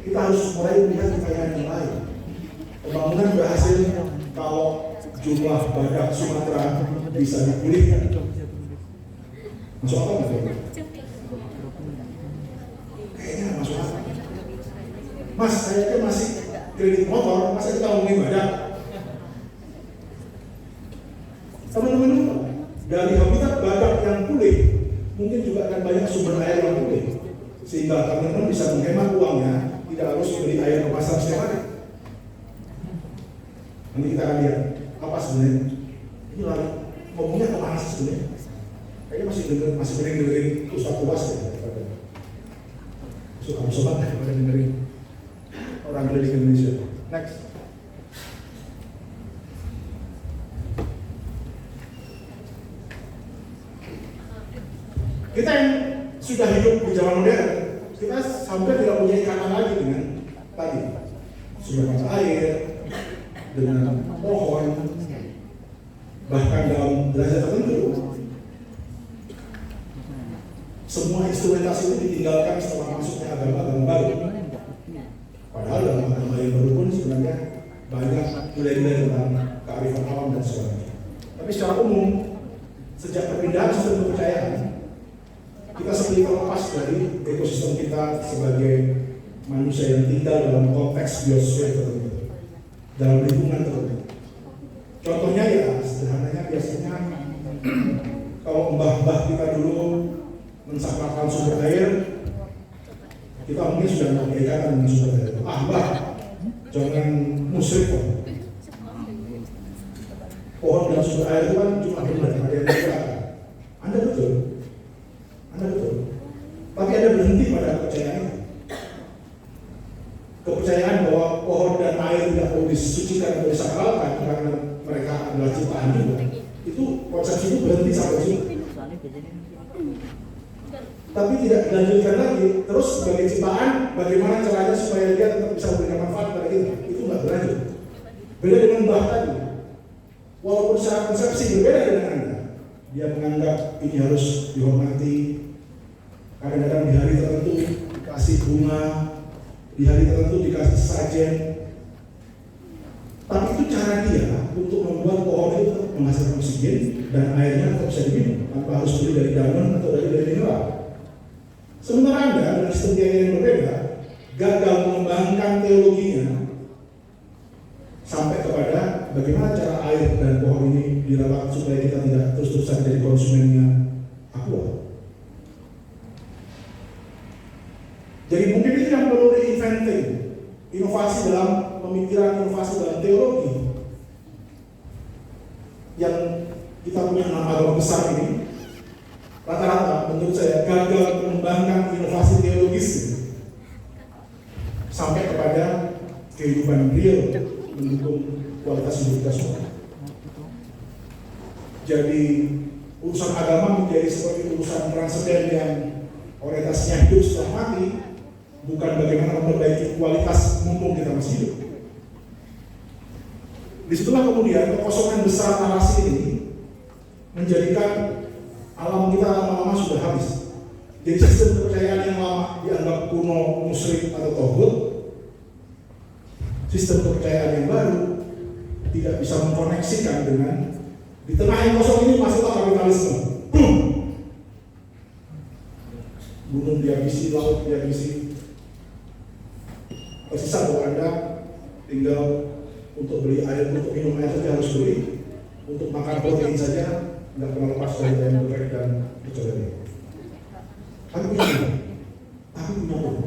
kita harus mulai melihat kekayaan yang lain. Pembangunan berhasil kalau jumlah badak Sumatera bisa dipulihkan. Masuk apa nggak? Kayaknya masuk apa? Mas, saya masih kredit motor, masa kita ngomongin badak? Teman-teman, dari habitat badak yang pulih, mungkin juga akan banyak sumber air yang pulih, sehingga teman-teman bisa menghemat uangnya, tidak harus beli air ke pasar setiap hari. Nanti kita akan lihat apa sebenarnya. Ini lagi ngomongnya kemana sih sebenarnya? Kayaknya masih dengerin Ustaz Tuas ya. Suka sobat ya, pada dengerin orang keliling Indonesia. Next. Kita yang sudah hidup di zaman modern, kita hampir tidak punya ikatan lagi dengan tadi sumber mata air, dengan pohon, bahkan dalam derajat tertentu semua instrumentasi itu ditinggalkan setelah masuknya agama baru. Padahal dalam agama yang baru pun sebenarnya banyak nilai-nilai tentang kearifan alam dan sebagainya. Tapi secara umum, sejak perpindahan sistem kepercayaan, kita seperti terlepas dari ekosistem kita sebagai manusia yang tinggal dalam konteks biosfer tertentu, dalam lingkungan tertentu. Contohnya ya, sederhananya biasanya kalau mbah-mbah kita dulu mensakralkan sumber air, kita mungkin sudah mengikatkan dengan sumber air. Mbah, jangan musyrik kok. Pohon dan sumber air itu kan cuma benar, ada yang dikatakan. Anda betul. Tapi Anda berhenti pada kepercayaan itu. Kepercayaan bahwa pohon dan air tidak perlu disucikan atau disakralkan karena mereka adalah ciptaan juga. Itu konsep itu berhenti sampai sini. Tapi tidak dilanjutkan lagi. Terus sebagai ciptaan, bagaimana caranya supaya dia tetap bisa memberikan manfaat pada kita? Itu nggak berlanjut. Beda dengan mbah tadi. Walaupun secara konsepsi berbeda dengan Anda, dia menganggap ini harus dihormati. Kadang-kadang di hari tertentu dikasih bunga, di hari tertentu dikasih sajen. Tapi itu cara dia untuk membuat pohon itu tetap menghasilkan oksigen dan airnya tetap bisa diminum tanpa harus beli dari daun atau dari mineral. Sementara Anda dengan sistem yang berbeda gagal mengembangkan teologinya sampai kepada bagaimana cara air dan pohon ini dirawat supaya kita tidak terus-terusan jadi konsumennya aqua. Jadi mungkin itu yang perlu reinventing, inovasi dalam pemikiran, inovasi dalam teologi. Yang kita punya 6 agama besar ini, rata-rata menurut saya gagal mengembangkan inovasi teologis sampai kepada kehidupan real mendukung kualitas hidup kita semua. Jadi urusan agama menjadi seperti urusan transenden yang orientasinya hidup setelah mati, bukan bagaimana memperbaiki kualitas mumpung kita masih hidup. Disitulah kemudian kekosongan besar narasi ini menjadikan alam kita lama-lama sudah habis. Jadi sistem kepercayaan yang lama dianggap kuno, musyrik atau tohut, sistem kepercayaan yang baru tidak bisa mengkoneksikan dengan di tengah yang kosong ini masuklah kapitalisme. Gunung dihabisi, laut dihabisi. Tersisa bahwa Anda tinggal untuk beli air, untuk minum air saja harus beli, untuk makan protein saja nggak pernah lepas dari ayam geprek dan pecel ini. Tapi punya uang.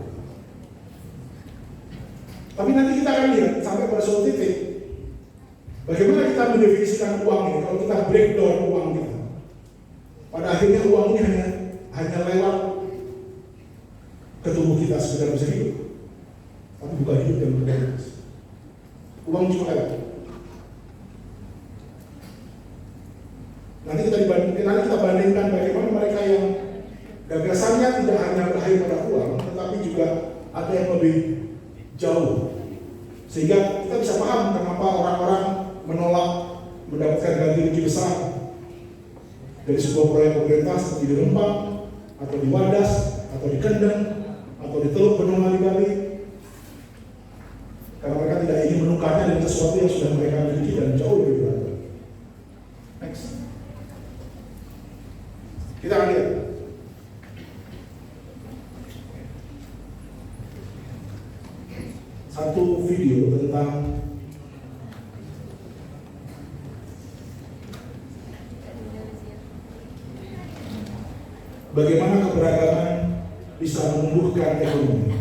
Tapi nanti kita akan lihat sampai pada suatu titik bagaimana kita mendefinisikan uang ini. Kalau kita breakdown uang kita, pada akhirnya uang ini hanya lewat ke tubuh kita sekedar bisa hidup, tapi bukan hidup yang berkualitas. Uang cuma lewat. Nanti kita bandingkan bagaimana mereka yang gagasannya tidak hanya berakhir pada uang, tetapi juga ada yang lebih jauh. Sehingga kita bisa paham kenapa orang-orang menolak mendapatkan ganti rugi besar dari sebuah proyek pemerintah seperti di Rempang, atau di Wadas, atau di Kendeng, atau di Teluk Benua di Bali. sesuatu yang sudah mereka miliki dan jauh lebih berharga. Next. Kita akan lihat. Satu video tentang bagaimana keberagaman bisa menumbuhkan ekonomi.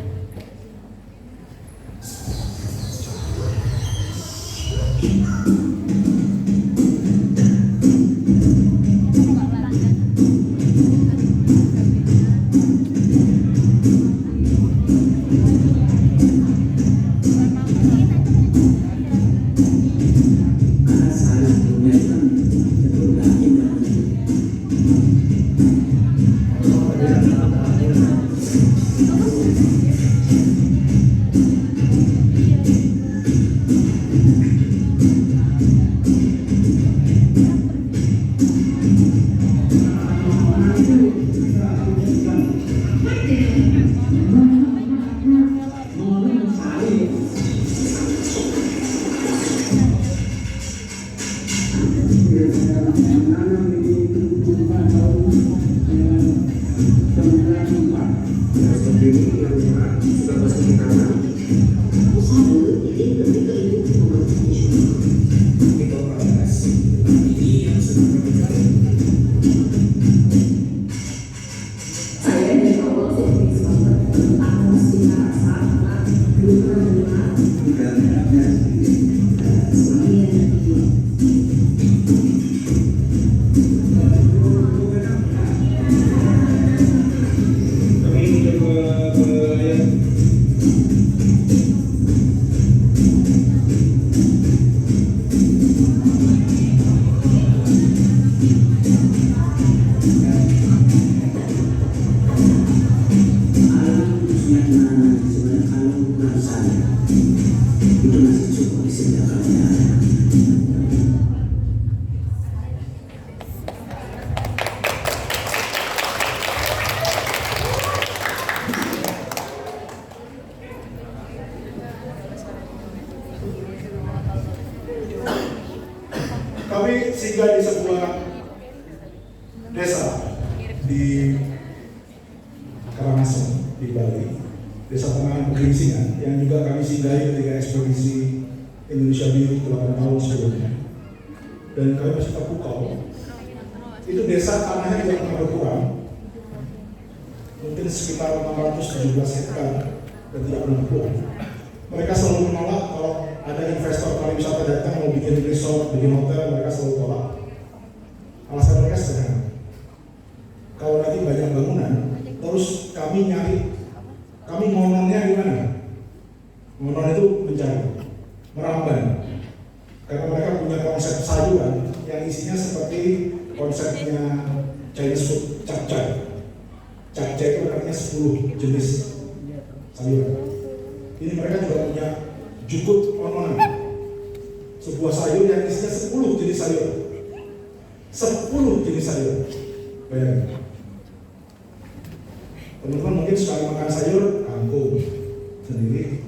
Kami singgah di sebuah desa di Karangasem di Bali, Desa Tenganan Pegeringsingan, yang juga kami singgahi ketika ekspedisi Indonesia Biru 8 tahun sebelumnya. Dan kami masih terpukau. Itu desa tanahnya tidak pernah berkurang, mungkin sekitar 617 hektar dan tidak pernah berkurang. Mereka selalu menolak kalau ada investor pariwisata datang mau bikin resort, bikin hotel, mereka selalu tolak. Alasan mereka sederhana. Kalau nanti banyak bangunan, terus kami ngononnya di mana? Ngonon itu mencari, meramban. Karena mereka punya konsep sayuran yang isinya seperti konsepnya Chinese food, capcay. Capcay itu artinya 10 jenis sayuran. Ini mereka juga punya jukut ononan, sebuah sayur yang isinya 10 jenis sayur. 10 jenis sayur. Bayangin. Teman-teman mungkin sekali makan sayur kangkung sendiri,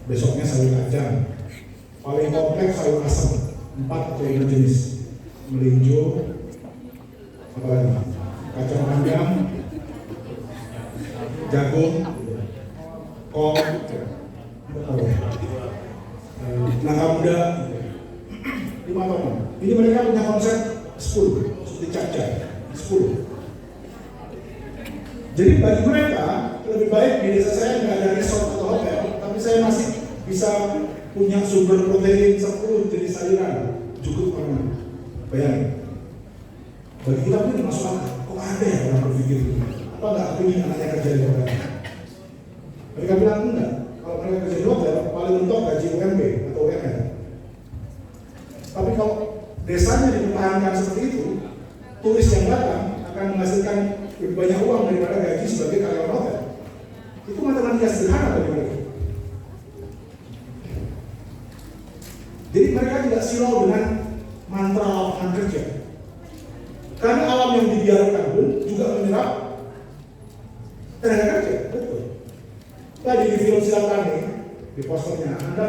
besoknya sayur kacang. Paling kompleks sayur asam, 4 atau 5 jenis. Melinjo, apa lagi? Kacang panjang, jagung, kol, nangka muda, 5 ton. Ini mereka punya konsep 10, seperti capcay, 10. Jadi bagi mereka lebih baik di desa saya nggak ada resort atau hotel, tapi saya masih bisa punya sumber protein 10 jenis sayuran, cukup karena bayangin. Bagi kita pun masuk akal, kok ada ya orang berpikir itu? Apa nggak ingin anaknya kerja di hotel? Mereka bilang enggak. Kalau mereka kerja di hotel, paling mentok gaji UMP atau UMR. Tapi kalau desanya dipertahankan seperti itu, turis yang datang akan menghasilkan lebih banyak uang daripada gaji sebagai karyawan hotel. Itu matematika sederhana bagi mereka. Jadi mereka tidak silau dengan mantra lapangan kerja. Karena alam yang dibiarkan pun juga menyerap tenaga kerja. Betul. Tadi di film Silatani, di posternya, Anda